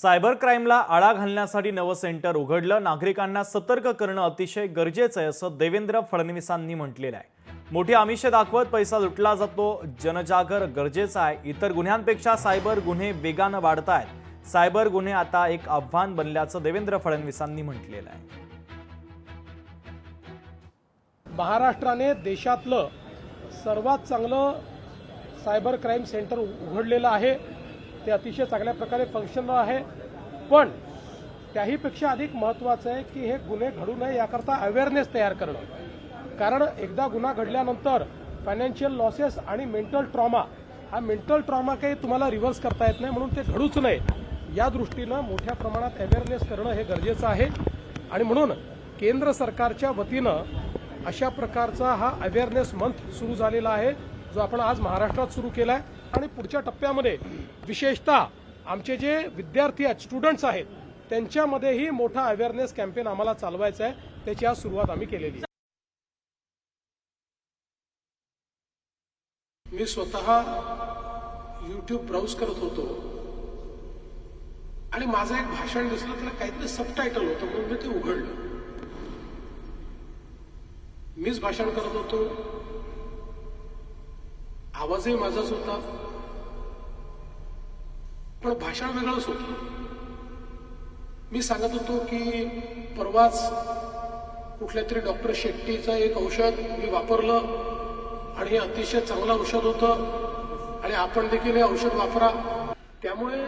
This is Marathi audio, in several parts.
सायबर क्राईमला आळा घालण्यासाठी नवं सेंटर उघडलं. नागरिकांना सतर्क करणं अतिशय गरजेचं आहे असं देवेंद्र फडणवीसांनी म्हटलेलं आहे. मोठी आमिषे दाखवत पैसा लुटला जातो, जनजागर गरजेचा आहे. इतर गुन्ह्यांपेक्षा सायबर गुन्हे वेगानं वाढत आहेत. सायबर गुन्हे आता एक आव्हान बनल्याचं देवेंद्र फडणवीसांनी म्हटलेलं आहे. महाराष्ट्राने देशातलं सर्वात चांगलं सायबर क्राईम सेंटर उघडलेलं आहे. ते अतिशय चांगल्या प्रकारे फंक्शनल आहे. पण त्याहीपेक्षा अधिक महत्त्वाचं आहे की हे गुन्हे घडू नये याकरता अवेअरनेस तयार करणं. कारण एकदा गुन्हा घडल्यानंतर फायनान्शियल लॉसेस आणि मेंटल ट्रॉमा, हा मेंटल ट्रॉमा काही तुम्हाला रिव्हर्स करता येत नाही, म्हणून ते घडूच नये या दृष्टीनं मोठ्या प्रमाणात अवेअरनेस करणं हे गरजेचं आहे. आणि म्हणून केंद्र सरकारच्या वतीनं अशा प्रकारचा हा अवेअरनेस मंथ सुरू झालेला आहे, जो आपण आज महाराष्ट्रात सुरू केला आहे. आणि पुढच्या टप्प्यामध्ये विशेषतः आमचे जे विद्यार्थी आहेत, स्टुडंट्स आहेत, त्यांच्यामध्येही मोठा अवेअरनेस कॅम्पेन आम्हाला चालवायचा आहे. त्याची आज सुरुवात आम्ही केलेली आहे. मी स्वतः YouTube ब्राउज करत होतो आणि माझं एक भाषण दिसलं, त्याला काहीतरी सबटायटल होतं, म्हणून मी ते उघडलं. मीच भाषण करत होतो, आवाजही माझाच होता, पण भाषण वेगळंच होतं. मी सांगत होतो की परवाच कुठल्या तरी डॉक्टर शेट्टीचं एक औषध मी वापरलं आणि हे अतिशय चांगलं औषध होतं आणि आपण देखील हे औषध वापरा. त्यामुळे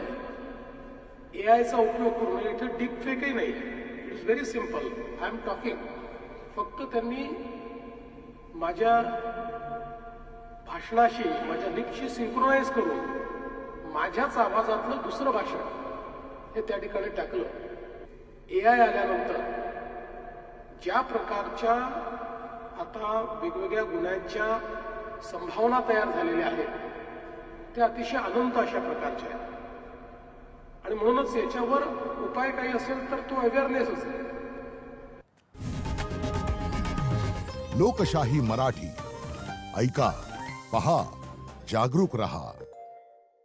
एआयचा उपयोग करून, इथे डीप फेकही नाही, it is very simple. I am talking. फक्त त्यांनी माझ्या भाषणाशी, माझ्या लिपशी सिंक्रोनाइज करून माझ्याच आवाजातलं दुसरं भाषण हे त्या ठिकाणी टाकलं. एआय आल्यानंतर ज्या प्रकारच्या आता वेगवेगळ्या गुन्ह्यांच्या संभावना तयार झालेल्या आहेत, त्या अतिशय अनंत अशा प्रकारच्या आहेत. आणि म्हणूनच याच्यावर उपाय काही असेल तर तो अवेअरनेस असेल. लोकशाही मराठी ऐका, पहा, जागरूक रहा.